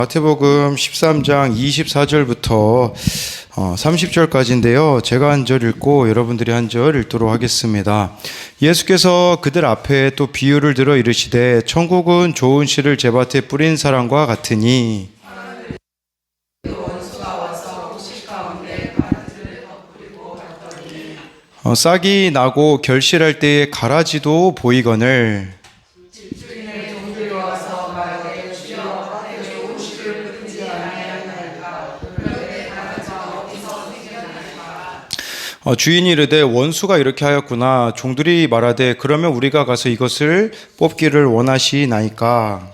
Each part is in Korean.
마태복음 13장 24절부터 30절까지인데요. 제가 한 절 읽고 여러분들이 한 절 읽도록 하겠습니다. 예수께서 그들 앞에 또 비유를 들어 이르시되 천국은 좋은 씨를 제밭에 뿌린 사람과 같으니 싹이 나고 결실할 때에 가라지도 보이거늘 주인이 이르되 원수가 이렇게 하였구나. 종들이 말하되 그러면 우리가 가서 이것을 뽑기를 원하시나이까.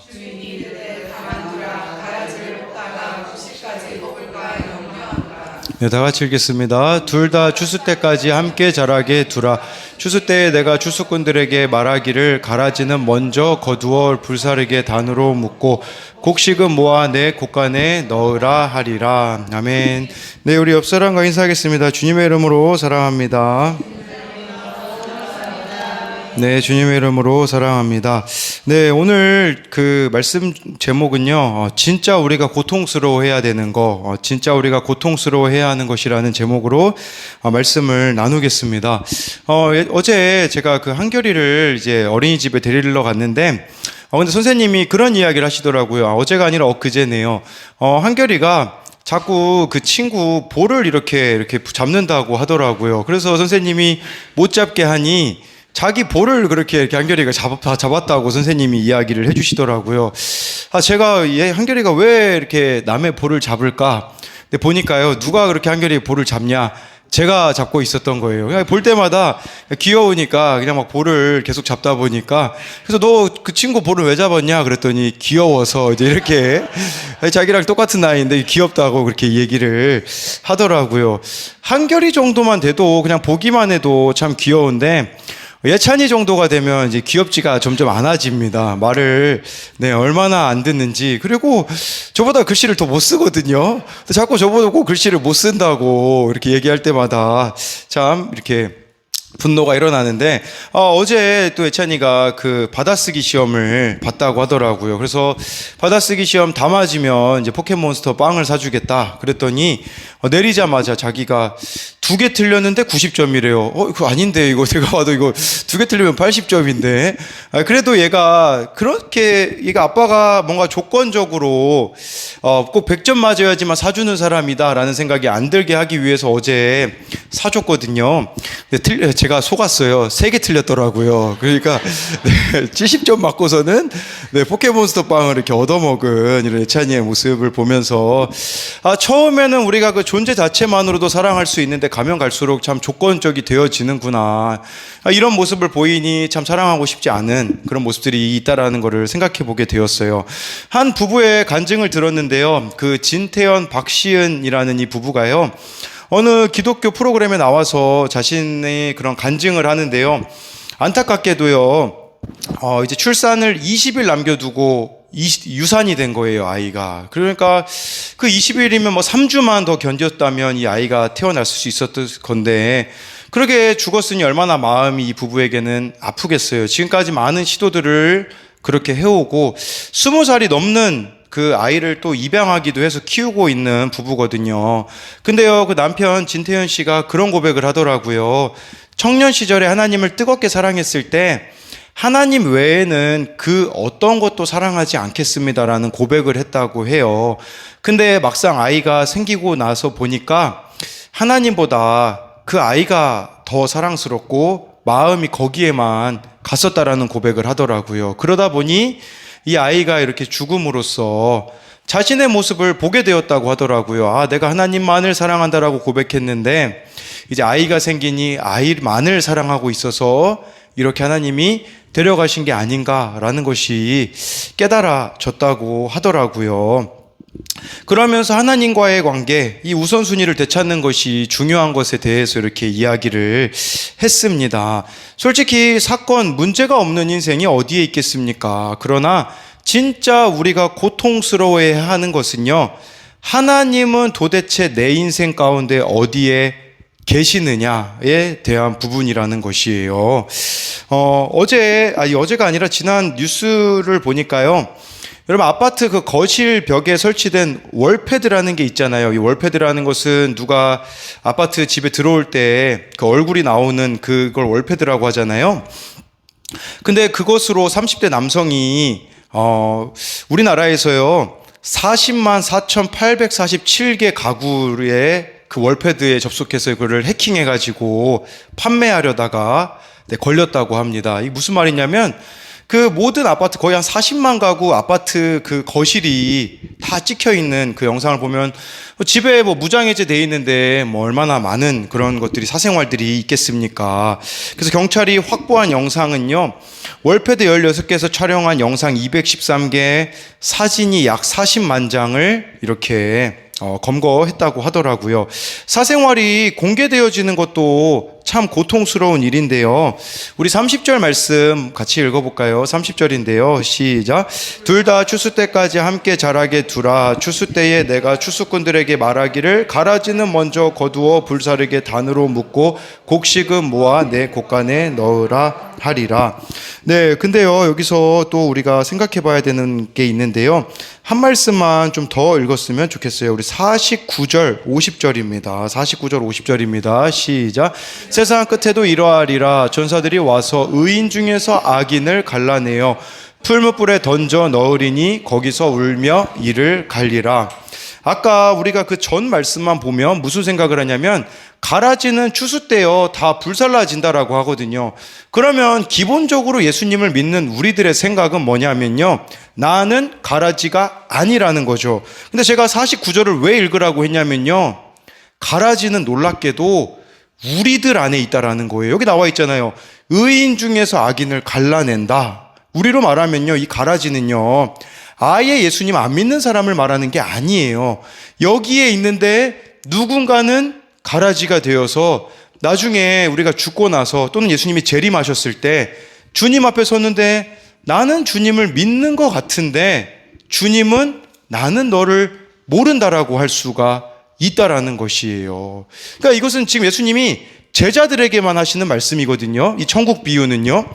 네, 다 같이 읽겠습니다. 둘 다 추수 때까지 함께 자라게 두라. 추수 때에 내가 추수꾼들에게 말하기를 가라지는 먼저 거두어 불사르게 단으로 묶고 곡식은 모아 내 곡간에 넣으라 하리라. 아멘. 네, 우리 옆 사람과 인사하겠습니다. 주님의 이름으로 사랑합니다. 네, 주님의 이름으로 사랑합니다. 네, 오늘 그 말씀 제목은요, 진짜 우리가 고통스러워해야 되는 거, 진짜 우리가 고통스러워해야 하는 것이라는 제목으로 말씀을 나누겠습니다. 어제 제가 그 한결이를 이제 어린이집에 데리러 갔는데, 근데 선생님이 그런 이야기를 하시더라고요. 어제가 아니라 엊그제네요. 한결이가 자꾸 그 친구 볼을 이렇게 잡는다고 하더라고요. 그래서 선생님이 못 잡게 하니 자기 볼을 그렇게 이렇게 한결이가 잡았다고 선생님이 이야기를 해주시더라고요. 제가 한결이가 왜 이렇게 남의 볼을 잡을까? 근데 보니까요, 누가 그렇게 한결이 볼을 잡냐? 제가 잡고 있었던 거예요. 그냥 볼 때마다 귀여우니까 그냥 막 볼을 계속 잡다 보니까, 그래서 너 그 친구 볼을 왜 잡았냐? 그랬더니 귀여워서 이제 이렇게 자기랑 똑같은 나이인데 귀엽다고 그렇게 얘기를 하더라고요. 한결이 정도만 돼도 그냥 보기만 해도 참 귀여운데, 예찬이 정도가 되면 이제 귀엽지가 점점 않아집니다. 말을 얼마나 안 듣는지. 그리고 저보다 글씨를 더 못 쓰거든요. 자꾸 저보고 글씨를 못 쓴다고 이렇게 얘기할 때마다 참 이렇게 분노가 일어나는데, 어제 또 예찬이가 그 받아쓰기 시험을 봤다고 하더라고요. 그래서 받아쓰기 시험 다 맞으면 이제 포켓몬스터 빵을 사주겠다 그랬더니, 내리자마자 자기가 2개 틀렸는데 90점이래요. 그거 아닌데, 이거 제가 봐도 이거 2개 틀리면 80점인데. 그래도 얘가 아빠가 뭔가 조건적으로 꼭 100점 맞아야지만 사주는 사람이다 라는 생각이 안 들게 하기 위해서 어제 사줬거든요. 근데 제가 속았어요. 3개 틀렸더라고요. 그러니까 70점 맞고서는 포켓몬스터 빵을 이렇게 얻어먹은 이런 예찬이의 모습을 보면서, 처음에는 우리가 그 존재 자체만으로도 사랑할 수 있는데 가면 갈수록 참 조건적이 되어지는구나, 이런 모습을 보이니 참 사랑하고 싶지 않은 그런 모습들이 있다라는 것을 생각해 보게 되었어요. 한 부부의 간증을 들었는데요, 그 진태현 박시은이라는 이 부부가요, 어느 기독교 프로그램에 나와서 자신의 그런 간증을 하는데요, 안타깝게도요, 이제 출산을 20일 남겨두고 유산이 된 거예요, 아이가. 그러니까 그 20일이면 뭐 3주만 더 견뎠다면 이 아이가 태어날 수 있었던 건데, 그렇게 죽었으니 얼마나 마음이 이 부부에게는 아프겠어요. 지금까지 많은 시도들을 그렇게 해오고 20살이 넘는 그 아이를 또 입양하기도 해서 키우고 있는 부부거든요. 근데요, 그 남편 진태현 씨가 그런 고백을 하더라고요. 청년 시절에 하나님을 뜨겁게 사랑했을 때 하나님 외에는 그 어떤 것도 사랑하지 않겠습니다라는 고백을 했다고 해요. 근데 막상 아이가 생기고 나서 보니까 하나님보다 그 아이가 더 사랑스럽고 마음이 거기에만 갔었다라는 고백을 하더라고요. 그러다 보니 이 아이가 이렇게 죽음으로써 자신의 모습을 보게 되었다고 하더라고요. 내가 하나님만을 사랑한다라고 고백했는데 이제 아이가 생기니 아이만을 사랑하고 있어서 이렇게 하나님이 데려가신 게 아닌가라는 것이 깨달아졌다고 하더라고요. 그러면서 하나님과의 관계, 이 우선순위를 되찾는 것이 중요한 것에 대해서 이렇게 이야기를 했습니다. 솔직히 사건, 문제가 없는 인생이 어디에 있겠습니까? 그러나 진짜 우리가 고통스러워해야 하는 것은요, 하나님은 도대체 내 인생 가운데 어디에 계시느냐에 대한 부분이라는 것이에요. 어제가 아니라 지난 뉴스를 보니까요, 여러분, 아파트 그 거실 벽에 설치된 월패드라는 게 있잖아요. 이 월패드라는 것은 누가 아파트 집에 들어올 때 그 얼굴이 나오는 그걸 월패드라고 하잖아요. 근데 그것으로 30대 남성이 우리나라에서요 40만 4,847개 가구에 그 월패드에 접속해서 그걸 해킹해가지고 판매하려다가 걸렸다고 합니다. 이게 무슨 말이냐면 그 모든 아파트 거의 한 40만 가구 아파트 그 거실이 다 찍혀 있는 그 영상을 보면 집에 뭐 무장해제 돼 있는데 뭐 얼마나 많은 그런 것들이 사생활들이 있겠습니까? 그래서 경찰이 확보한 영상은요, 월패드 16개에서 촬영한 영상 213개, 사진이 약 40만 장을 이렇게 검거했다고 하더라고요. 사생활이 공개되어지는 것도 참 고통스러운 일인데요. 우리 30절 말씀 같이 읽어볼까요? 30절인데요. 시작. 둘 다 추수 때까지 함께 자라게 두라. 추수 때에 내가 추수꾼들에게 말하기를 가라지는 먼저 거두어 불사르게 단으로 묶고 곡식은 모아 내 곡간에 넣으라 하리라. 네, 근데요, 여기서 또 우리가 생각해 봐야 되는 게 있는데요. 한 말씀만 좀 더 읽었으면 좋겠어요. 우리 49절, 50절입니다. 49절, 50절입니다. 시작. 세상 끝에도 이러하리라. 전사들이 와서 의인 중에서 악인을 갈라내어 풀무불에 던져 넣으리니 거기서 울며 이를 갈리라. 아까 우리가 그 전 말씀만 보면 무슨 생각을 하냐면 가라지는 추수 때요 다 불살라진다라고 하거든요. 그러면 기본적으로 예수님을 믿는 우리들의 생각은 뭐냐면요, 나는 가라지가 아니라는 거죠. 근데 제가 49절을 왜 읽으라고 했냐면요, 가라지는 놀랍게도 우리들 안에 있다라는 거예요. 여기 나와 있잖아요. 의인 중에서 악인을 갈라낸다. 우리로 말하면요, 이 가라지는요 아예 예수님 안 믿는 사람을 말하는 게 아니에요. 여기에 있는데 누군가는 가라지가 되어서 나중에 우리가 죽고 나서 또는 예수님이 재림하셨을 때 주님 앞에 섰는데 나는 주님을 믿는 것 같은데 주님은 나는 너를 모른다라고 할 수가 있다라는 것이에요. 그러니까 이것은 지금 예수님이 제자들에게만 하시는 말씀이거든요. 이 천국 비유는요.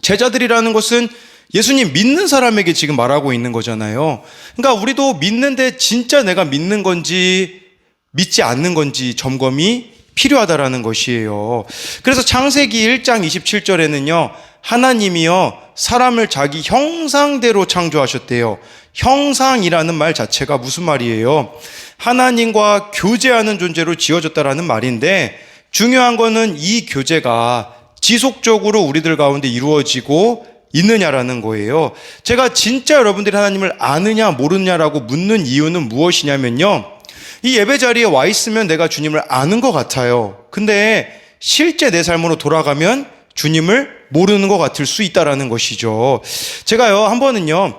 제자들이라는 것은 예수님 믿는 사람에게 지금 말하고 있는 거잖아요. 그러니까 우리도 믿는데 진짜 내가 믿는 건지 믿지 않는 건지 점검이 필요하다라는 것이에요. 그래서 창세기 1장 27절에는요, 하나님이요 사람을 자기 형상대로 창조하셨대요. 형상이라는 말 자체가 무슨 말이에요? 하나님과 교제하는 존재로 지어졌다라는 말인데, 중요한 거는 이 교제가 지속적으로 우리들 가운데 이루어지고 있느냐라는 거예요. 제가 진짜 여러분들이 하나님을 아느냐 모르느냐라고 묻는 이유는 무엇이냐면요, 이 예배 자리에 와 있으면 내가 주님을 아는 것 같아요. 근데 실제 내 삶으로 돌아가면 주님을 모르는 것 같을 수 있다라는 것이죠. 제가요 한 번은요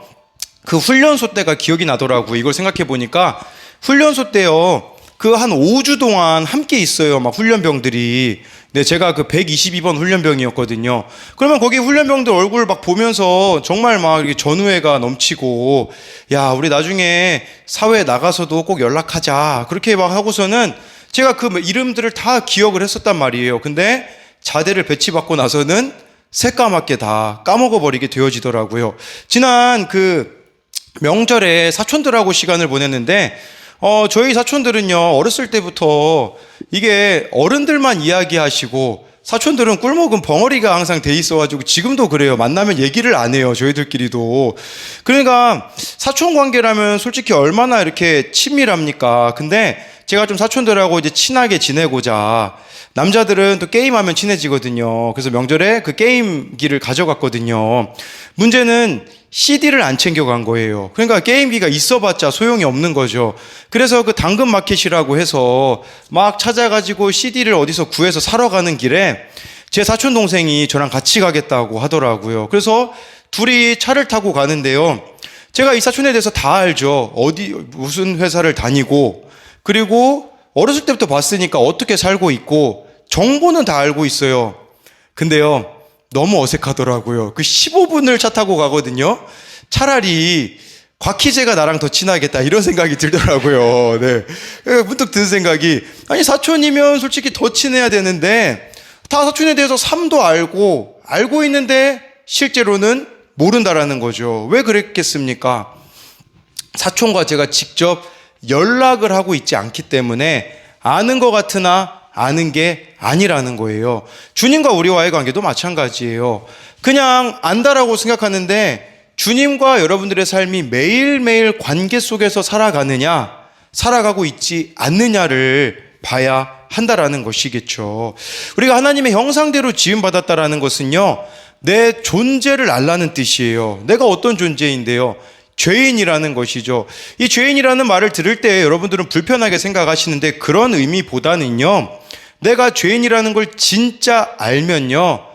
그 훈련소 때가 기억이 나더라고요. 이걸 생각해 보니까 훈련소 때요 그 한 5주 동안 함께 있어요. 막 훈련병들이. 네, 제가 그 122번 훈련병이었거든요. 그러면 거기 훈련병들 얼굴 막 보면서 정말 막 이렇게 전우애가 넘치고, 야, 우리 나중에 사회에 나가서도 꼭 연락하자. 그렇게 막 하고서는 제가 그 이름들을 다 기억을 했었단 말이에요. 근데 자대를 배치받고 나서는 새까맣게 다 까먹어버리게 되어지더라고요. 지난 그 명절에 사촌들하고 시간을 보냈는데, 저희 사촌들은요, 어렸을 때부터 이게 어른들만 이야기하시고, 사촌들은 꿀먹은 벙어리가 항상 돼 있어가지고, 지금도 그래요. 만나면 얘기를 안 해요. 저희들끼리도. 그러니까, 사촌 관계라면 솔직히 얼마나 이렇게 친밀합니까? 근데 제가 좀 사촌들하고 이제 친하게 지내고자, 남자들은 또 게임하면 친해지거든요. 그래서 명절에 그 게임기를 가져갔거든요. 문제는 CD를 안 챙겨간 거예요. 그러니까 게임기가 있어봤자 소용이 없는 거죠. 그래서 그 당근마켓이라고 해서 막 찾아가지고 CD를 어디서 구해서 사러 가는 길에 제 사촌 동생이 저랑 같이 가겠다고 하더라고요. 그래서 둘이 차를 타고 가는데요. 제가 이 사촌에 대해서 다 알죠. 무슨 회사를 다니고, 그리고 어렸을 때부터 봤으니까 어떻게 살고 있고 정보는 다 알고 있어요. 근데요, 너무 어색하더라고요. 그 15분을 차 타고 가거든요. 차라리 곽희재가 나랑 더 친하겠다 이런 생각이 들더라고요. 네. 문득 든 생각이, 아니 사촌이면 솔직히 더 친해야 되는데 다 사촌에 대해서 삶도 알고 있는데 실제로는 모른다라는 거죠. 왜 그랬겠습니까? 사촌과 제가 직접 연락을 하고 있지 않기 때문에 아는 것 같으나 아는 게 아니라는 거예요. 주님과 우리와의 관계도 마찬가지예요. 그냥 안다라고 생각하는데 주님과 여러분들의 삶이 매일매일 관계 속에서 살아가느냐, 살아가고 있지 않느냐를 봐야 한다라는 것이겠죠. 우리가 하나님의 형상대로 지음받았다라는 것은요, 내 존재를 알라는 뜻이에요. 내가 어떤 존재인데요? 죄인이라는 것이죠. 이 죄인이라는 말을 들을 때 여러분들은 불편하게 생각하시는데 그런 의미보다는요, 내가 죄인이라는 걸 진짜 알면요,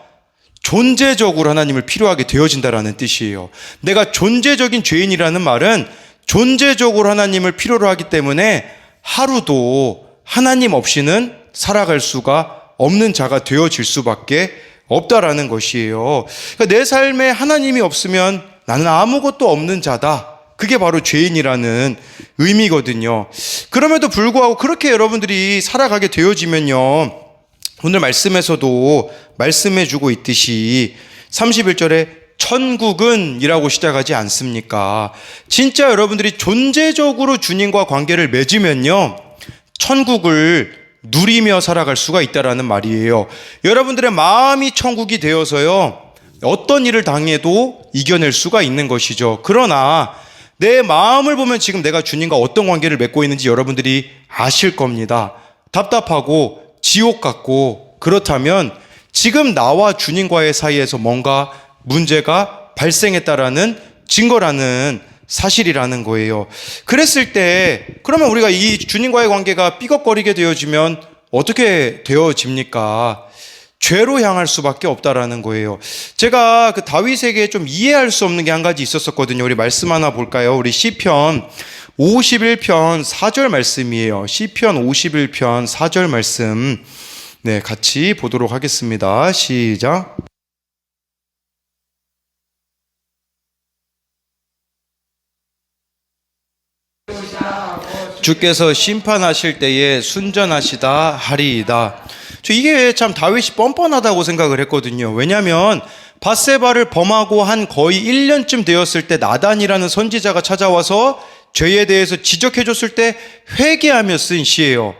존재적으로 하나님을 필요하게 되어진다라는 뜻이에요. 내가 존재적인 죄인이라는 말은 존재적으로 하나님을 필요로 하기 때문에 하루도 하나님 없이는 살아갈 수가 없는 자가 되어질 수밖에 없다라는 것이에요. 그러니까 내 삶에 하나님이 없으면 나는 아무것도 없는 자다. 그게 바로 죄인이라는 의미거든요. 그럼에도 불구하고 그렇게 여러분들이 살아가게 되어지면요, 오늘 말씀에서도 말씀해주고 있듯이 31절에 천국은 이라고 시작하지 않습니까? 진짜 여러분들이 존재적으로 주님과 관계를 맺으면요, 천국을 누리며 살아갈 수가 있다라는 말이에요. 여러분들의 마음이 천국이 되어서요, 어떤 일을 당해도 이겨낼 수가 있는 것이죠. 그러나 내 마음을 보면 지금 내가 주님과 어떤 관계를 맺고 있는지 여러분들이 아실 겁니다. 답답하고 지옥 같고, 그렇다면 지금 나와 주님과의 사이에서 뭔가 문제가 발생했다라는 증거라는 사실이라는 거예요. 그랬을 때 그러면 우리가 이 주님과의 관계가 삐걱거리게 되어지면 어떻게 되어집니까? 죄로 향할 수밖에 없다라는 거예요. 제가 그 다윗에게 좀 이해할 수 없는 게 한 가지 있었거든요. 우리 말씀 하나 볼까요? 우리 시편 51편 4절 말씀이에요. 시편 51편 4절 말씀. 네, 같이 보도록 하겠습니다. 시작. 주께서 심판하실 때에 순전하시다 하리이다. 이게 참 다윗이 뻔뻔하다고 생각을 했거든요. 왜냐하면 밧세바를 범하고 한 거의 1년쯤 되었을 때 나단이라는 선지자가 찾아와서 죄에 대해서 지적해줬을 때 회개하며 쓴 시예요.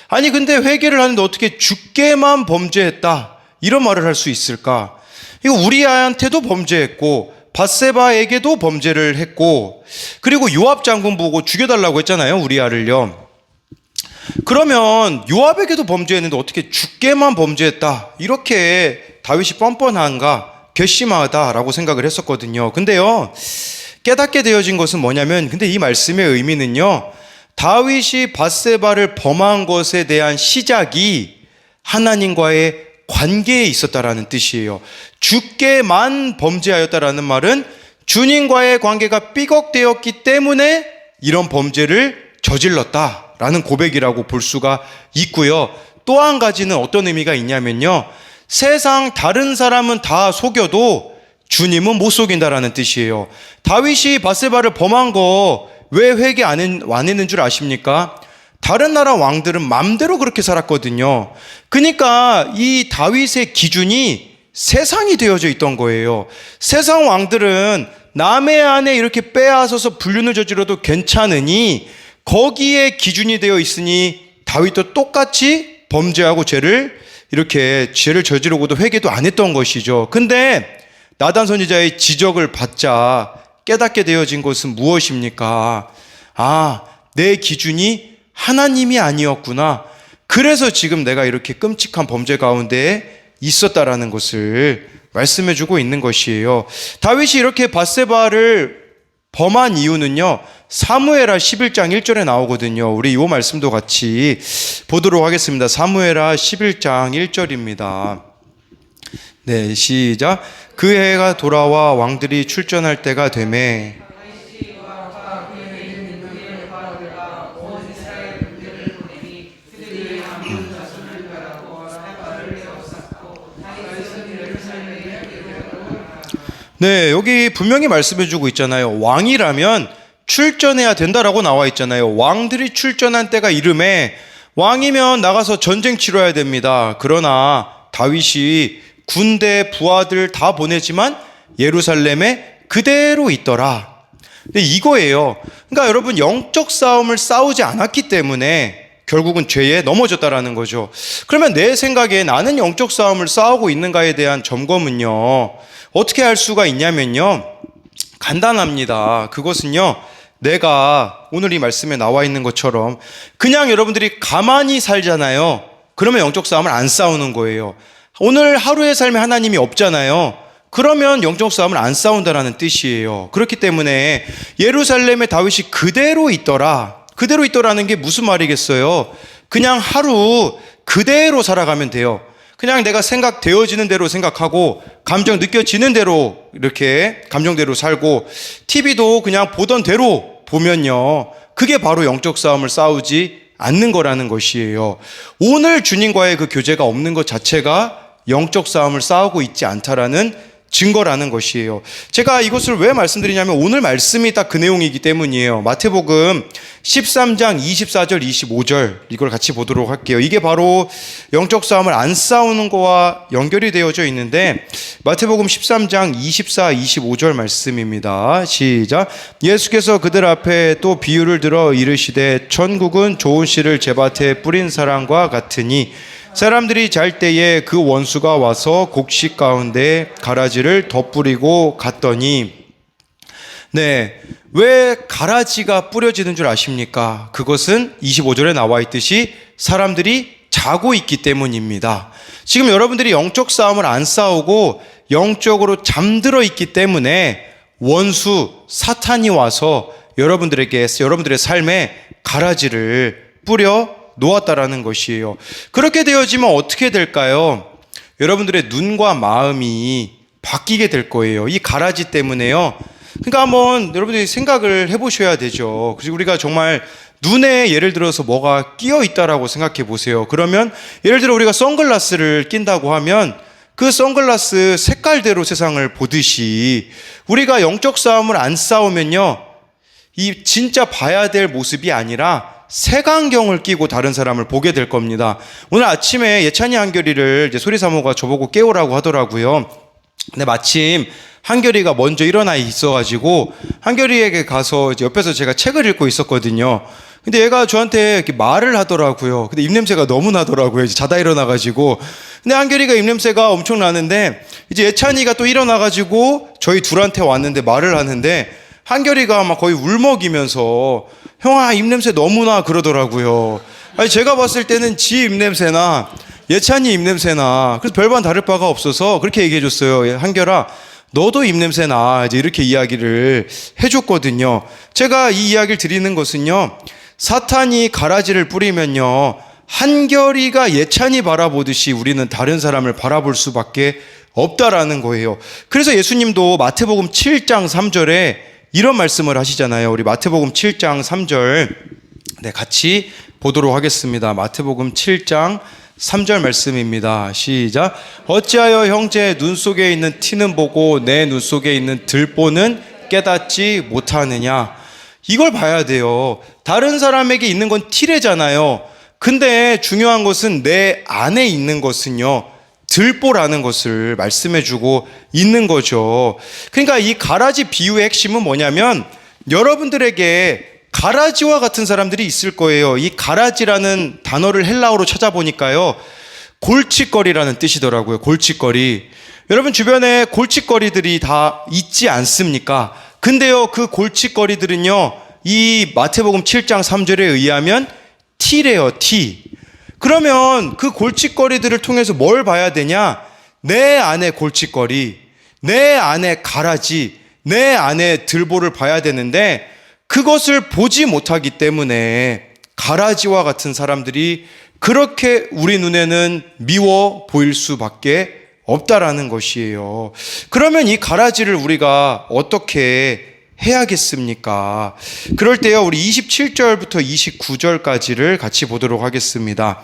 아니 근데 회개를 하는데 어떻게 주께만 범죄했다 이런 말을 할 수 있을까? 이거 우리아한테도 범죄했고 밧세바에게도 범죄를 했고, 그리고 요압 장군 보고 죽여달라고 했잖아요, 우리아를요. 그러면 요압에게도 범죄했는데 어떻게 주께만 범죄했다, 이렇게 다윗이 뻔뻔한가, 괘씸하다라고 생각을 했었거든요. 근데요, 깨닫게 되어진 것은 뭐냐면, 근데 이 말씀의 의미는요, 다윗이 밧세바를 범한 것에 대한 시작이 하나님과의 관계에 있었다라는 뜻이에요. 주께만 범죄하였다라는 말은 주님과의 관계가 삐걱되었기 때문에 이런 범죄를 저질렀다라는 고백이라고 볼 수가 있고요. 또 한 가지는 어떤 의미가 있냐면요, 세상 다른 사람은 다 속여도 주님은 못 속인다라는 뜻이에요. 다윗이 밧세바를 범한 거 왜 회개 안 했는 줄 아십니까? 다른 나라 왕들은 맘대로 그렇게 살았거든요. 그러니까 이 다윗의 기준이 세상이 되어져 있던 거예요. 세상 왕들은 남의 아내 이렇게 빼앗아서 불륜을 저질러도 괜찮으니 거기에 기준이 되어 있으니 다윗도 똑같이 범죄하고 죄를 저지르고도 회개도 안 했던 것이죠. 근데 나단 선지자의 지적을 받자 깨닫게 되어진 것은 무엇입니까? 아, 내 기준이 하나님이 아니었구나. 그래서 지금 내가 이렇게 끔찍한 범죄 가운데 있었다라는 것을 말씀해 주고 있는 것이에요. 다윗이 이렇게 밧세바를 범한 이유는요, 사무엘하 11장 1절에 나오거든요. 우리 이 말씀도 같이 보도록 하겠습니다. 사무엘하 11장 1절입니다. 네, 시작. 그 해가 돌아와 왕들이 출전할 때가 되매 네, 여기 분명히 말씀해주고 있잖아요. 왕이라면 출전해야 된다라고 나와 있잖아요. 왕들이 출전한 때가 이름에 왕이면 나가서 전쟁 치러야 됩니다. 그러나 다윗이 군대 부하들 다 보내지만 예루살렘에 그대로 있더라. 근데 이거예요. 그러니까 여러분, 영적 싸움을 싸우지 않았기 때문에 결국은 죄에 넘어졌다라는 거죠. 그러면 내 생각에 나는 영적 싸움을 싸우고 있는가에 대한 점검은요, 어떻게 할 수가 있냐면요, 간단합니다. 그것은요, 내가 오늘 이 말씀에 나와 있는 것처럼 그냥 여러분들이 가만히 살잖아요. 그러면 영적 싸움을 안 싸우는 거예요. 오늘 하루의 삶에 하나님이 없잖아요. 그러면 영적 싸움을 안 싸운다라는 뜻이에요. 그렇기 때문에 예루살렘의 다윗이 그대로 있더라. 그대로 있더라는 게 무슨 말이겠어요? 그냥 하루 그대로 살아가면 돼요. 그냥 내가 생각되어지는 대로 생각하고 감정 느껴지는 대로 이렇게 감정대로 살고 TV도 그냥 보던 대로 보면요, 그게 바로 영적 싸움을 싸우지 않는 거라는 것이에요. 오늘 주님과의 그 교제가 없는 것 자체가 영적 싸움을 싸우고 있지 않다라는 증거라는 것이에요. 제가 이것을 왜 말씀드리냐면 오늘 말씀이 딱 그 내용이기 때문이에요. 마태복음 13장 24절 25절 이걸 같이 보도록 할게요. 이게 바로 영적 싸움을 안 싸우는 거와 연결이 되어져 있는데 마태복음 13장 24, 25절 말씀입니다. 시작. 예수께서 그들 앞에 또 비유를 들어 이르시되 천국은 좋은 씨를 제밭에 뿌린 사람과 같으니 사람들이 잘 때에 그 원수가 와서 곡식 가운데 가라지를 덧뿌리고 갔더니, 네, 왜 가라지가 뿌려지는 줄 아십니까? 그것은 25절에 나와 있듯이 사람들이 자고 있기 때문입니다. 지금 여러분들이 영적 싸움을 안 싸우고 영적으로 잠들어 있기 때문에 원수 사탄이 와서 여러분들의 삶에 가라지를 뿌려 놓았다라는 것이에요. 그렇게 되어지면 어떻게 될까요? 여러분들의 눈과 마음이 바뀌게 될 거예요. 이 가라지 때문에요. 그러니까 한번 여러분들이 생각을 해보셔야 되죠. 그래서 우리가 정말 눈에 예를 들어서 뭐가 끼어 있다라고 생각해 보세요. 그러면 예를 들어 우리가 선글라스를 낀다고 하면 그 선글라스 색깔대로 세상을 보듯이 우리가 영적 싸움을 안 싸우면요, 이 진짜 봐야 될 모습이 아니라 색안경을 끼고 다른 사람을 보게 될 겁니다. 오늘 아침에 예찬이 한결이를 이제 소리사모가 저보고 깨우라고 하더라고요. 근데 마침 한결이가 먼저 일어나 있어가지고 한결이에게 가서 이제 옆에서 제가 책을 읽고 있었거든요. 근데 얘가 저한테 이렇게 말을 하더라고요. 근데 입냄새가 너무 나더라고요. 이제 자다 일어나가지고. 근데 한결이가 입냄새가 엄청 나는데 이제 예찬이가 또 일어나가지고 저희 둘한테 왔는데 말을 하는데 한결이가 막 거의 울먹이면서 형아 입냄새 너무나 그러더라고요. 아니 제가 봤을 때는 지 입냄새나 예찬이 입냄새나 그래서 별반 다를 바가 없어서 그렇게 얘기해 줬어요. 한결아 너도 입냄새나 이제 이렇게 이야기를 해줬거든요. 제가 이 이야기를 드리는 것은요, 사탄이 가라지를 뿌리면요, 한결이가 예찬이 바라보듯이 우리는 다른 사람을 바라볼 수밖에 없다라는 거예요. 그래서 예수님도 마태복음 7장 3절에 이런 말씀을 하시잖아요. 우리 마태복음 7장 3절 네, 같이 보도록 하겠습니다. 마태복음 7장 3절 말씀입니다. 시작. 어찌하여 형제의 눈 속에 있는 티는 보고 내 눈 속에 있는 들보는 깨닫지 못하느냐. 이걸 봐야 돼요. 다른 사람에게 있는 건 티래잖아요. 근데 중요한 것은 내 안에 있는 것은요, 들보라는 것을 말씀해주고 있는 거죠. 그러니까 이 가라지 비유의 핵심은 뭐냐면 여러분들에게 가라지와 같은 사람들이 있을 거예요. 이 가라지라는 단어를 헬라어로 찾아보니까요, 골칫거리라는 뜻이더라고요. 골칫거리. 여러분 주변에 골칫거리들이 다 있지 않습니까? 근데요, 그 골칫거리들은요, 이 마태복음 7장 3절에 의하면 티래요, 티. 그러면 그 골칫거리들을 통해서 뭘 봐야 되냐? 내 안에 골칫거리, 내 안에 가라지, 내 안에 들보를 봐야 되는데 그것을 보지 못하기 때문에 가라지와 같은 사람들이 그렇게 우리 눈에는 미워 보일 수밖에 없다라는 것이에요. 그러면 이 가라지를 우리가 어떻게 해야겠습니까? 그럴 때요, 우리 27절부터 29절까지를 같이 보도록 하겠습니다.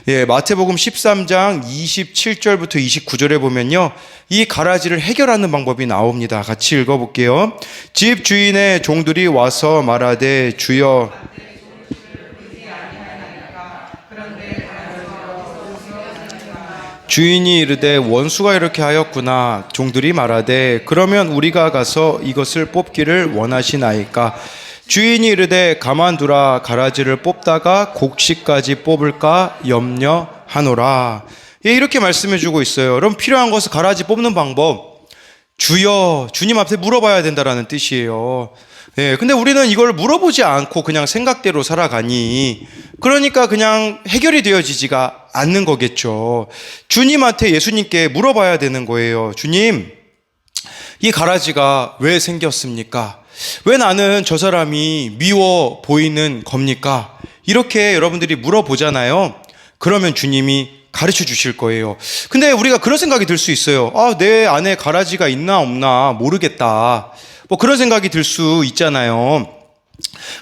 예, 마태복음 13장 27절부터 29절에 보면요, 이 가라지를 해결하는 방법이 나옵니다. 같이 읽어볼게요. 집 주인의 종들이 와서 말하되 주여 주인이 이르되 원수가 이렇게 하였구나. 종들이 말하되 그러면 우리가 가서 이것을 뽑기를 원하시나이까. 주인이 이르되 가만두라. 가라지를 뽑다가 곡식까지 뽑을까 염려하노라. 예, 이렇게 말씀해 주고 있어요. 여러분, 필요한 것을 가라지 뽑는 방법, 주여, 주님 앞에 물어봐야 된다라는 뜻이에요. 예, 근데 우리는 이걸 물어보지 않고 그냥 생각대로 살아가니, 그러니까 그냥 해결이 되어지지가 않는 거겠죠. 주님한테, 예수님께 물어봐야 되는 거예요. 주님, 이 가라지가 왜 생겼습니까? 왜 나는 저 사람이 미워 보이는 겁니까? 이렇게 여러분들이 물어보잖아요. 그러면 주님이 가르쳐 주실 거예요. 근데 우리가 그런 생각이 들 수 있어요. 아, 내 안에 가라지가 있나 없나 모르겠다. 뭐 그런 생각이 들 수 있잖아요.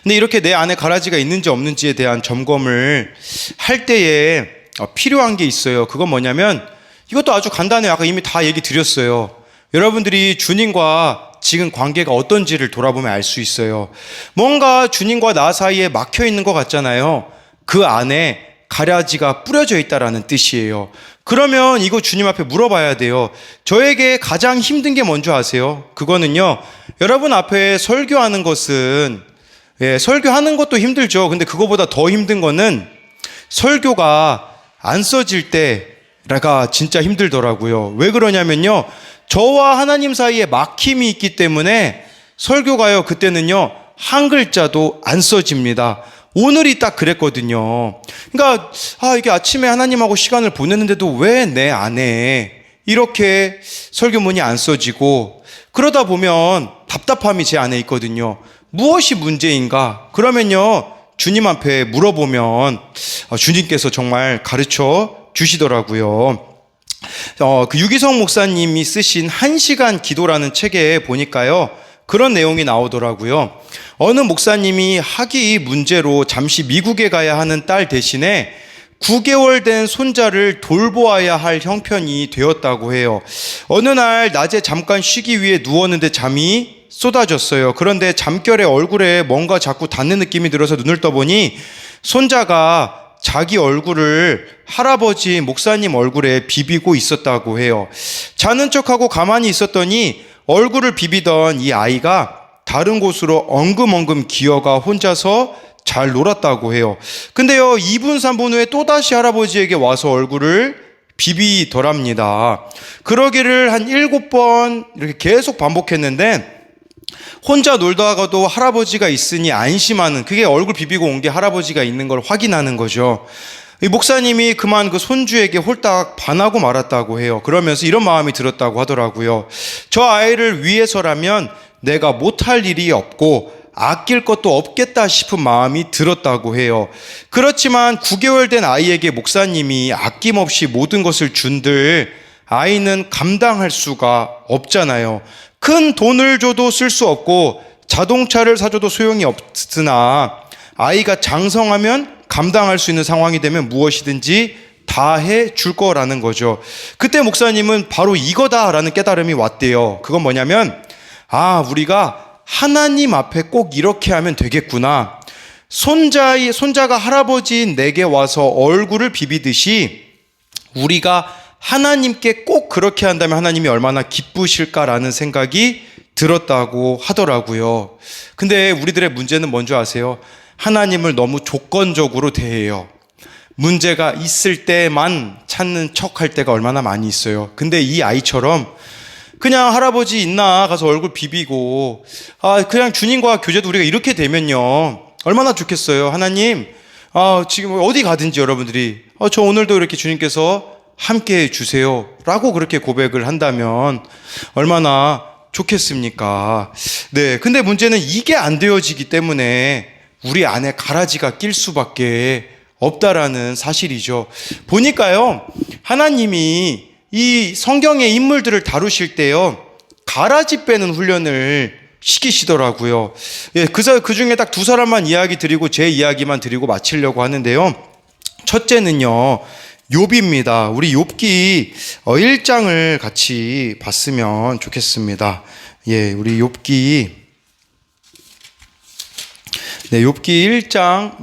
근데 이렇게 내 안에 가라지가 있는지 없는지에 대한 점검을 할 때에 필요한 게 있어요. 그건 뭐냐면, 이것도 아주 간단해요. 아까 이미 다 얘기 드렸어요. 여러분들이 주님과 지금 관계가 어떤지를 돌아보면 알 수 있어요. 뭔가 주님과 나 사이에 막혀 있는 것 같잖아요. 그 안에 가라지가 뿌려져 있다라는 뜻이에요. 그러면 이거 주님 앞에 물어봐야 돼요. 저에게 가장 힘든 게 뭔지 아세요? 그거는요, 여러분 앞에 설교하는 것은, 설교하는 것도 힘들죠. 근데 그거보다 더 힘든 거는 설교가 안 써질 때가 진짜 힘들더라고요. 왜 그러냐면요, 저와 하나님 사이에 막힘이 있기 때문에 설교가요, 그때는요, 한 글자도 안 써집니다. 오늘이 딱 그랬거든요. 그러니까 이게 아침에 하나님하고 시간을 보냈는데도 왜 내 안에 이렇게 설교문이 안 써지고, 그러다 보면 답답함이 제 안에 있거든요. 무엇이 문제인가? 그러면요, 주님 앞에 물어보면 주님께서 정말 가르쳐 주시더라고요. 그 유기성 목사님이 쓰신 1시간 기도라는 책에 보니까요, 그런 내용이 나오더라고요. 어느 목사님이 학위 문제로 잠시 미국에 가야 하는 딸 대신에 9개월 된 손자를 돌보아야 할 형편이 되었다고 해요. 어느 날 낮에 잠깐 쉬기 위해 누웠는데 잠이 쏟아졌어요. 그런데 잠결에 얼굴에 뭔가 자꾸 닿는 느낌이 들어서 눈을 떠보니 손자가 자기 얼굴을 할아버지 목사님 얼굴에 비비고 있었다고 해요. 자는 척하고 가만히 있었더니 얼굴을 비비던 이 아이가 다른 곳으로 엉금엉금 기어가 혼자서 잘 놀았다고 해요. 근데요, 2분 3분 후에 또다시 할아버지에게 와서 얼굴을 비비더랍니다. 그러기를 한 7번 이렇게 계속 반복했는데, 혼자 놀다가도 할아버지가 있으니 안심하는, 그게 얼굴 비비고 온 게 할아버지가 있는 걸 확인하는 거죠. 이 목사님이 그만 그 손주에게 홀딱 반하고 말았다고 해요. 그러면서 이런 마음이 들었다고 하더라고요. 저 아이를 위해서라면 내가 못할 일이 없고 아낄 것도 없겠다 싶은 마음이 들었다고 해요. 그렇지만 9개월 된 아이에게 목사님이 아낌없이 모든 것을 준들 아이는 감당할 수가 없잖아요. 큰 돈을 줘도 쓸 수 없고 자동차를 사줘도 소용이 없으나 아이가 장성하면 감당할 수 있는 상황이 되면 무엇이든지 다 해줄 거라는 거죠. 그때 목사님은 바로 이거다라는 깨달음이 왔대요. 그건 뭐냐면, 우리가 하나님 앞에 꼭 이렇게 하면 되겠구나. 손자가 할아버지인 내게 와서 얼굴을 비비듯이 우리가 하나님께 꼭 그렇게 한다면 하나님이 얼마나 기쁘실까라는 생각이 들었다고 하더라고요. 근데 우리들의 문제는 뭔지 아세요? 하나님을 너무 조건적으로 대해요. 문제가 있을 때만 찾는 척 할 때가 얼마나 많이 있어요. 근데 이 아이처럼 그냥 할아버지 있나 가서 얼굴 비비고, 그냥 주님과 교제도 우리가 이렇게 되면요, 얼마나 좋겠어요. 하나님, 지금 어디 가든지 여러분들이 저 오늘도 이렇게 주님께서 함께 해주세요 라고 그렇게 고백을 한다면 얼마나 좋겠습니까? 네, 근데 문제는 이게 안 되어지기 때문에 우리 안에 가라지가 낄 수밖에 없다라는 사실이죠. 보니까요, 하나님이 이 성경의 인물들을 다루실 때요, 가라지 빼는 훈련을 시키시더라고요. 예, 그 중에 딱 2사람만 이야기 드리고 제 이야기만 드리고 마치려고 하는데요. 첫째는요, 욥입니다. 우리 욥기 1장을 같이 봤으면 좋겠습니다. 예, 우리 욥기 네, 욥기 1장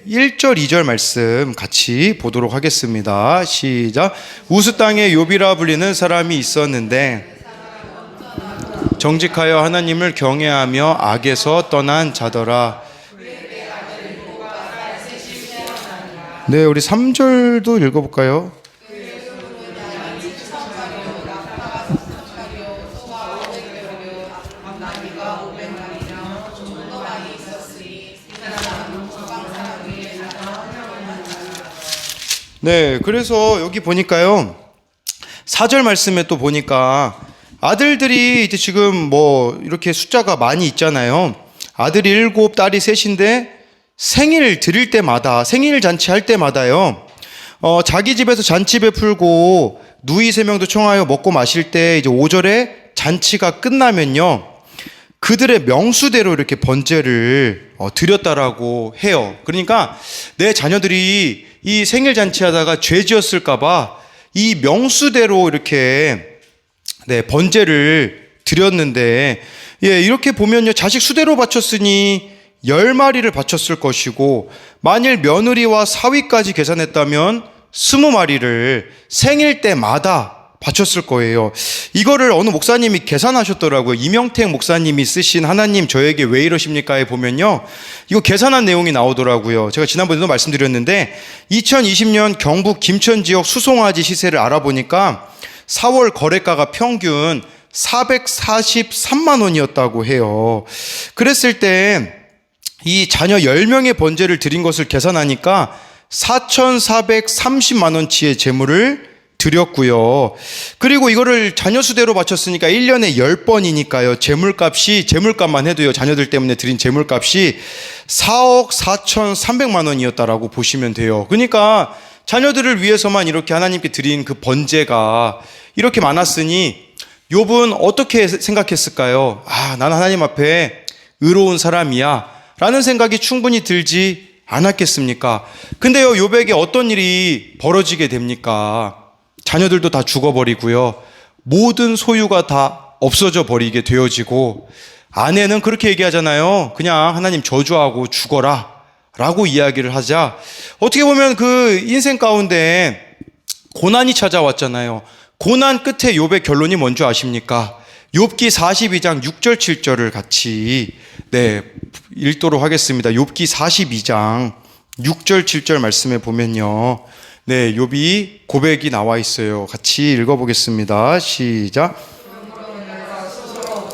1절 2절 말씀 같이 보도록 하겠습니다. 시작. 우스 땅에 욥이라 불리는 사람이 있었는데 정직하여 하나님을 경외하며 악에서 떠난 자더라. 네, 우리 3절도 읽어볼까요? 네, 그래서 여기 보니까요, 4절 말씀에 또 보니까 아들들이 이제 지금 뭐 이렇게 숫자가 많이 있잖아요. 아들이 7, 딸이 3인데 생일 드릴 때마다, 생일 잔치 할 때마다요, 자기 집에서 잔치 베풀고 누이 3명도 청하여 먹고 마실 때 이제 5절에 잔치가 끝나면요, 그들의 명수대로 이렇게 번제를 드렸다라고 해요. 그러니까 내 자녀들이 이 생일 잔치하다가 죄 지었을까봐 이 명수대로 이렇게 번제를 드렸는데, 이렇게 보면요, 자식 수대로 바쳤으니 10마리를 바쳤을 것이고, 만일 며느리와 사위까지 계산했다면 20마리를 생일 때마다 바쳤을 거예요. 이거를 어느 목사님이 계산하셨더라고요. 이명택 목사님이 쓰신 하나님 저에게 왜 이러십니까에 보면요, 이거 계산한 내용이 나오더라고요. 제가 지난번에도 말씀드렸는데 2020년 경북 김천 지역 수송아지 시세를 알아보니까 4월 거래가가 평균 443만 원이었다고 해요. 그랬을 때 이 자녀 10명의 번제를 드린 것을 계산하니까 4,430만 원치의 재물을 드렸고요. 그리고 이거를 자녀 수대로 바쳤으니까 1년에 10번이니까요. 재물값만 해도요, 자녀들 때문에 드린 재물값이 4억 4,300만 원이었다라고 보시면 돼요. 그러니까 자녀들을 위해서만 이렇게 하나님께 드린 그 번제가 이렇게 많았으니 욥은 어떻게 생각했을까요? 나는 하나님 앞에 의로운 사람이야 라는 생각이 충분히 들지 않았겠습니까? 근데요, 욥에게 어떤 일이 벌어지게 됩니까? 자녀들도 다 죽어버리고요, 모든 소유가 다 없어져 버리게 되어지고, 아내는 그렇게 얘기하잖아요. 그냥 하나님 저주하고 죽어라 라고 이야기를 하자, 어떻게 보면 그 인생 가운데 고난이 찾아왔잖아요. 고난 끝에 욥의 결론이 뭔지 아십니까? 욥기 42장 6절 7절을 같이 읽도록 하겠습니다. 욥기 42장 6절 7절 말씀에 보면요, 욥이 고백이 나와 있어요. 같이 읽어보겠습니다. 시작.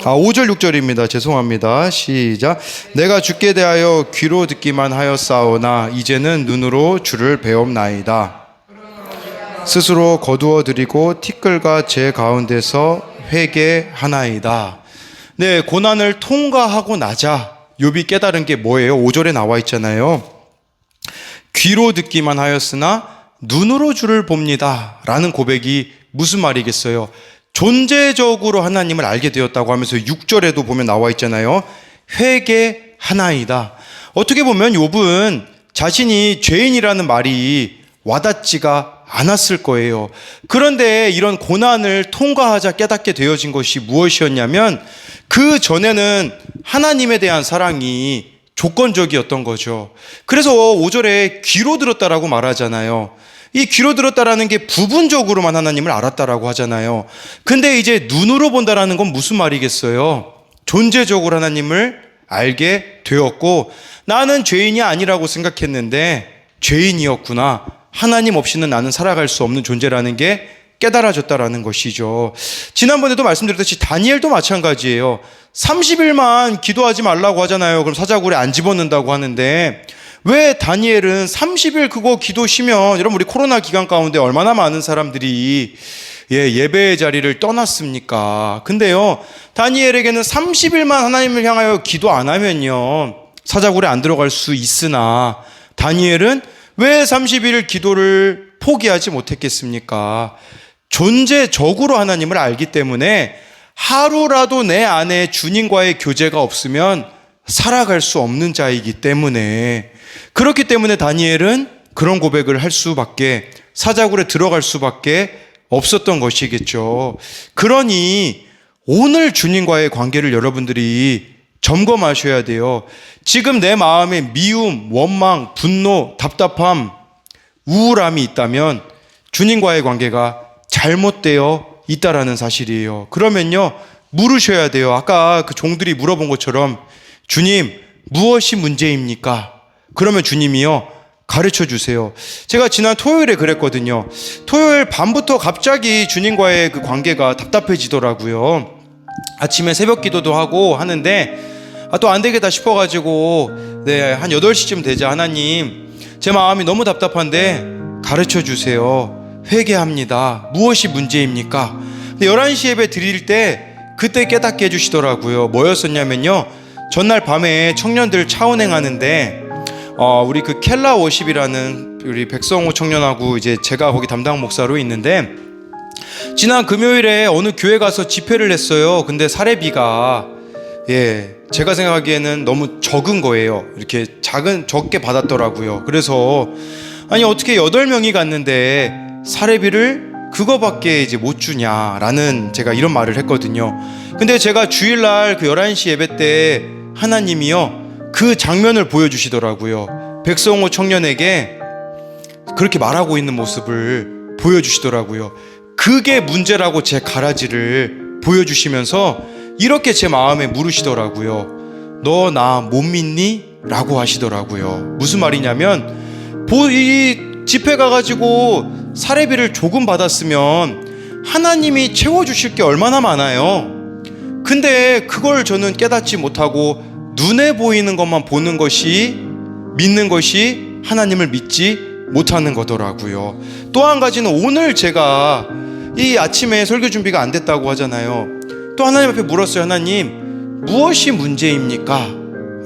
5절 6절입니다. 죄송합니다. 시작. 내가 주께 대하여 귀로 듣기만 하였사오나 이제는 눈으로 주를 배옵나이다. 스스로 거두어 드리고 티끌과 제 가운데서 회개하나이다. 고난을 통과하고 나자 욥이 깨달은 게 뭐예요? 5절에 나와 있잖아요. 귀로 듣기만 하였으나 눈으로 주를 봅니다 라는 고백이 무슨 말이겠어요? 존재적으로 하나님을 알게 되었다고 하면서 6절에도 보면 나와 있잖아요. 회개하나이다. 어떻게 보면 욥은 자신이 죄인이라는 말이 와닿지가 않았을 거예요. 그런데 이런 고난을 통과하자 깨닫게 되어진 것이 무엇이었냐면, 그 전에는 하나님에 대한 사랑이 조건적이었던 거죠. 그래서 5절에 귀로 들었다라고 말하잖아요. 이 귀로 들었다라는 게 부분적으로만 하나님을 알았다라고 하잖아요. 근데 이제 눈으로 본다라는 건 무슨 말이겠어요? 존재적으로 하나님을 알게 되었고, 나는 죄인이 아니라고 생각했는데 죄인이었구나, 하나님 없이는 나는 살아갈 수 없는 존재라는 게 깨달아졌다라는 것이죠. 지난번에도 말씀드렸듯이 다니엘도 마찬가지예요. 30일만 기도하지 말라고 하잖아요. 그럼 사자굴에 안 집어넣는다고 하는데, 왜 다니엘은 30일 그거 기도 쉬면, 여러분 우리 코로나 기간 가운데 얼마나 많은 사람들이 예배의 자리를 떠났습니까? 근데요, 다니엘에게는 30일만 하나님을 향하여 기도 안 하면요, 사자굴에 안 들어갈 수 있으나, 다니엘은 왜 30일 기도를 포기하지 못했겠습니까? 존재적으로 하나님을 알기 때문에 하루라도 내 안에 주님과의 교제가 없으면 살아갈 수 없는 자이기 때문에, 그렇기 때문에 다니엘은 그런 고백을 할 수밖에, 사자굴에 들어갈 수밖에 없었던 것이겠죠. 그러니 오늘 주님과의 관계를 여러분들이 점검하셔야 돼요. 지금 내 마음에 미움, 원망, 분노, 답답함, 우울함이 있다면 주님과의 관계가 잘못되어 있다라는 사실이에요. 그러면요, 물으셔야 돼요. 아까 그 종들이 물어본 것처럼 주님, 무엇이 문제입니까? 그러면 주님이요, 가르쳐 주세요. 제가 지난 토요일에 그랬거든요. 토요일 밤부터 갑자기 주님과의 그 관계가 답답해지더라고요. 아침에 새벽 기도도 하고 하는데 또 안 되겠다 싶어가지고 한 8시쯤 되자 하나님, 제 마음이 너무 답답한데 가르쳐 주세요. 회개합니다. 무엇이 문제입니까? 근데 11시 예배 드릴 때 그때 깨닫게 해주시더라고요. 뭐였었냐면요, 전날 밤에 청년들 차운행 하는데 우리 그 켈라 워십이라는 우리 백성호 청년하고 이제 제가 거기 담당 목사로 있는데, 지난 금요일에 어느 교회 가서 집회를 했어요. 근데 사례비가 제가 생각하기에는 너무 적은 거예요. 이렇게 적게 받았더라고요. 그래서 아니 어떻게 8명이 갔는데 사례비를 그거밖에 이제 못 주냐라는 제가 이런 말을 했거든요. 근데 제가 주일날 그 11시 예배 때 하나님이요, 그 장면을 보여주시더라고요. 백성호 청년에게 그렇게 말하고 있는 모습을 보여주시더라고요. 그게 문제라고 제 가라지를 보여주시면서 이렇게 제 마음에 물으시더라고요. 너 나 못 믿니? 라고 하시더라고요. 무슨 말이냐면, 이 집회 가가지고 사례비를 조금 받았으면 하나님이 채워주실 게 얼마나 많아요. 근데 그걸 저는 깨닫지 못하고 눈에 보이는 것만 보는 것이, 믿는 것이 하나님을 믿지 못하는 거더라고요. 또 한 가지는, 오늘 제가 이 아침에 설교 준비가 안 됐다고 하잖아요. 또 하나님 앞에 물었어요. 하나님, 무엇이 문제입니까?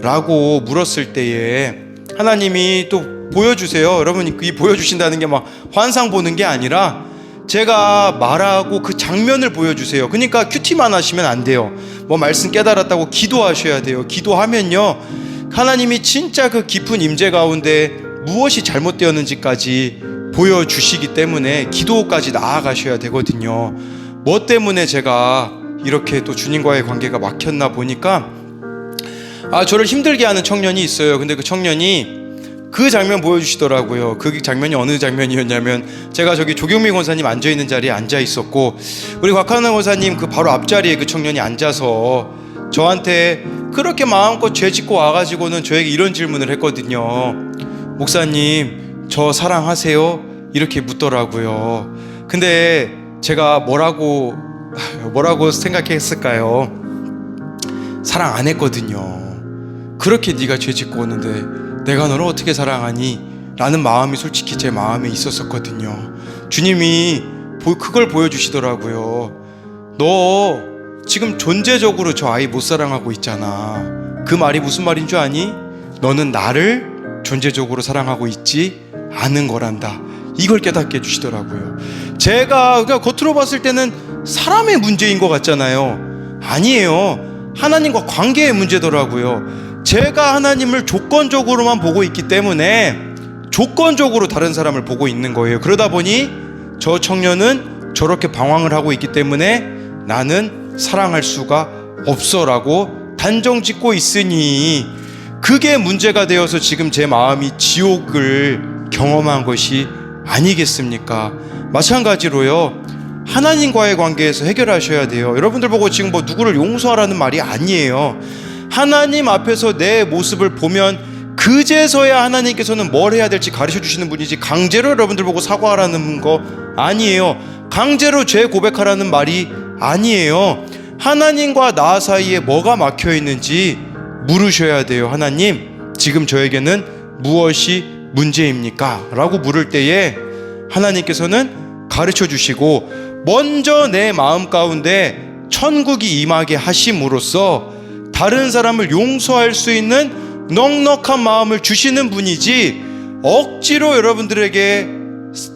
라고 물었을 때에 하나님이 또 보여주세요. 여러분, 이 보여주신다는 게 막 환상 보는 게 아니라 제가 말하고 그 장면을 보여주세요. 그러니까 큐티만 하시면 안 돼요. 뭐 말씀 깨달았다고 기도하셔야 돼요. 기도하면요, 하나님이 진짜 그 깊은 임재 가운데 무엇이 잘못되었는지까지 보여주시기 때문에 기도까지 나아가셔야 되거든요. 뭐 때문에 제가 이렇게 또 주님과의 관계가 막혔나 보니까, 저를 힘들게 하는 청년이 있어요. 근데 그 청년이 그 장면 보여주시더라고요. 그 장면이 어느 장면이었냐면, 제가 저기 조경미 권사님 앉아있는 자리에 앉아있었고, 우리 곽하나 권사님 그 바로 앞자리에 그 청년이 앉아서 저한테 그렇게 마음껏 죄 짓고 와가지고는 저에게 이런 질문을 했거든요. 목사님, 저 사랑하세요? 이렇게 묻더라고요. 근데 제가 뭐라고 생각했을까요? 사랑 안 했거든요. 그렇게 네가 죄 짓고 오는데 내가 너를 어떻게 사랑하니? 라는 마음이 솔직히 제 마음에 있었었거든요. 주님이 그걸 보여주시더라고요. 너 지금 존재적으로 저 아이 못 사랑하고 있잖아. 그 말이 무슨 말인 줄 아니? 너는 나를 존재적으로 사랑하고 있지 않은 거란다. 이걸 깨닫게 해주시더라고요. 제가 그러니까 겉으로 봤을 때는 사람의 문제인 것 같잖아요. 아니에요. 하나님과 관계의 문제더라고요. 제가 하나님을 조건적으로만 보고 있기 때문에 조건적으로 다른 사람을 보고 있는 거예요. 그러다 보니 저 청년은 저렇게 방황을 하고 있기 때문에 나는 사랑할 수가 없어라고 단정 짓고 있으니, 그게 문제가 되어서 지금 제 마음이 지옥을 경험한 것이 아니겠습니까? 마찬가지로요, 하나님과의 관계에서 해결하셔야 돼요. 여러분들 보고 지금 뭐 누구를 용서하라는 말이 아니에요. 하나님 앞에서 내 모습을 보면 그제서야 하나님께서는 뭘 해야 될지 가르쳐 주시는 분이지, 강제로 여러분들 보고 사과하라는 거 아니에요. 강제로 죄 고백하라는 말이 아니에요. 하나님과 나 사이에 뭐가 막혀 있는지 물으셔야 돼요. 하나님, 지금 저에게는 무엇이 문제입니까? 라고 물을 때에 하나님께서는 가르쳐 주시고, 먼저 내 마음 가운데 천국이 임하게 하심으로써 다른 사람을 용서할 수 있는 넉넉한 마음을 주시는 분이지, 억지로 여러분들에게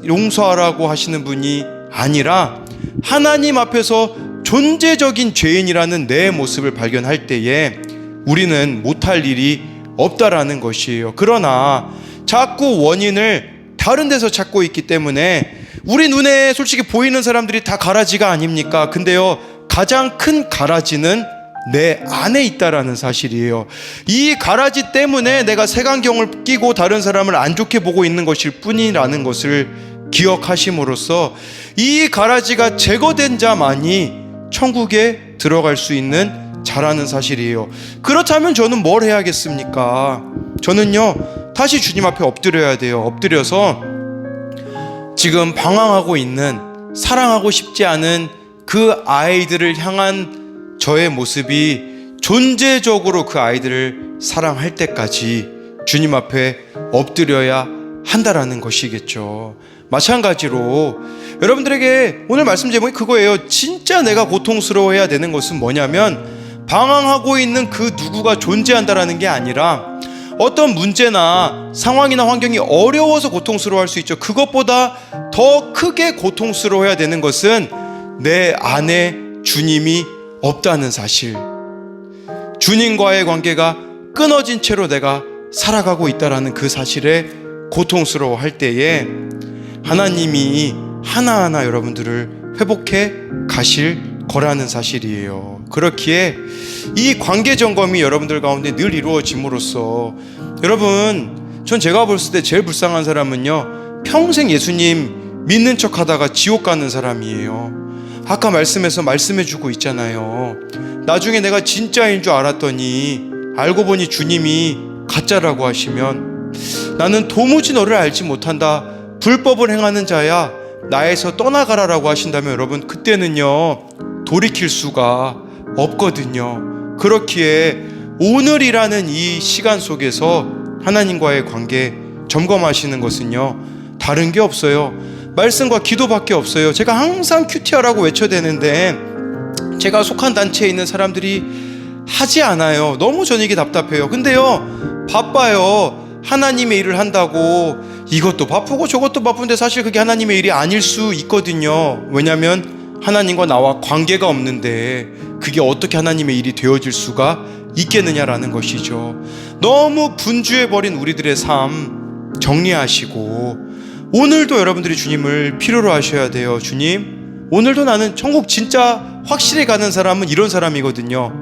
용서하라고 하시는 분이 아니라, 하나님 앞에서 존재적인 죄인이라는 내 모습을 발견할 때에 우리는 못할 일이 없다라는 것이에요. 그러나 자꾸 원인을 다른 데서 찾고 있기 때문에 우리 눈에 솔직히 보이는 사람들이 다 가라지가 아닙니까? 근데요, 가장 큰 가라지는 내 안에 있다라는 사실이에요. 이 가라지 때문에 내가 색안경을 끼고 다른 사람을 안 좋게 보고 있는 것일 뿐이라는 것을 기억하심으로써 이 가라지가 제거된 자만이 천국에 들어갈 수 있는 자라는 사실이에요. 그렇다면 저는 뭘 해야겠습니까? 저는요, 다시 주님 앞에 엎드려야 돼요. 엎드려서 지금 방황하고 있는, 사랑하고 싶지 않은 그 아이들을 향한 저의 모습이 존재적으로 그 아이들을 사랑할 때까지 주님 앞에 엎드려야 한다라는 것이겠죠. 마찬가지로 여러분들에게 오늘 말씀 제목이 그거예요. 진짜 내가 고통스러워해야 되는 것은 뭐냐면, 방황하고 있는 그 누구가 존재한다라는 게 아니라 어떤 문제나 상황이나 환경이 어려워서 고통스러워할 수 있죠. 그것보다 더 크게 고통스러워해야 되는 것은 내 안에 주님이 없다는 사실, 주님과의 관계가 끊어진 채로 내가 살아가고 있다는 그 사실에 고통스러워할 때에 하나님이 하나하나 여러분들을 회복해 가실 거라는 사실이에요. 그렇기에 이 관계 점검이 여러분들 가운데 늘 이루어짐으로써, 여러분, 전 제가 봤을 때 제일 불쌍한 사람은요, 평생 예수님 믿는 척 하다가 지옥 가는 사람이에요. 아까 말씀에서 말씀해주고 있잖아요. 나중에 내가 진짜인 줄 알았더니 알고 보니 주님이 가짜라고 하시면, 나는 도무지 너를 알지 못한다, 불법을 행하는 자야, 나에서 떠나가라라고 하신다면 여러분, 그때는요 돌이킬 수가 없거든요. 그렇기에 오늘이라는 이 시간 속에서 하나님과의 관계 점검하시는 것은요, 다른 게 없어요. 말씀과 기도밖에 없어요. 제가 항상 큐티하라고 외쳐대는데 제가 속한 단체에 있는 사람들이 하지 않아요. 너무 저는 이게 답답해요. 근데요, 바빠요. 하나님의 일을 한다고 이것도 바쁘고 저것도 바쁜데 사실 그게 하나님의 일이 아닐 수 있거든요. 왜냐하면 하나님과 나와 관계가 없는데 그게 어떻게 하나님의 일이 되어질 수가 있겠느냐라는 것이죠. 너무 분주해버린 우리들의 삶 정리하시고, 오늘도 여러분들이 주님을 필요로 하셔야 돼요. 주님, 오늘도 나는 천국 진짜 확실히 가는 사람은 이런 사람이거든요.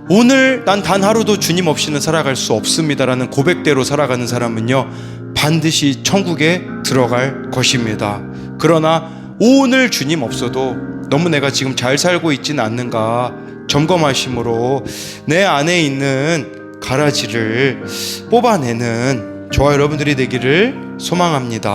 오늘 난 단 하루도 주님 없이는 살아갈 수 없습니다라는 고백대로 살아가는 사람은요, 반드시 천국에 들어갈 것입니다. 그러나 오늘 주님 없어도 너무 내가 지금 잘 살고 있지는 않는가 점검하심으로 내 안에 있는 가라지를 뽑아내는 저와 여러분들이 되기를 소망합니다.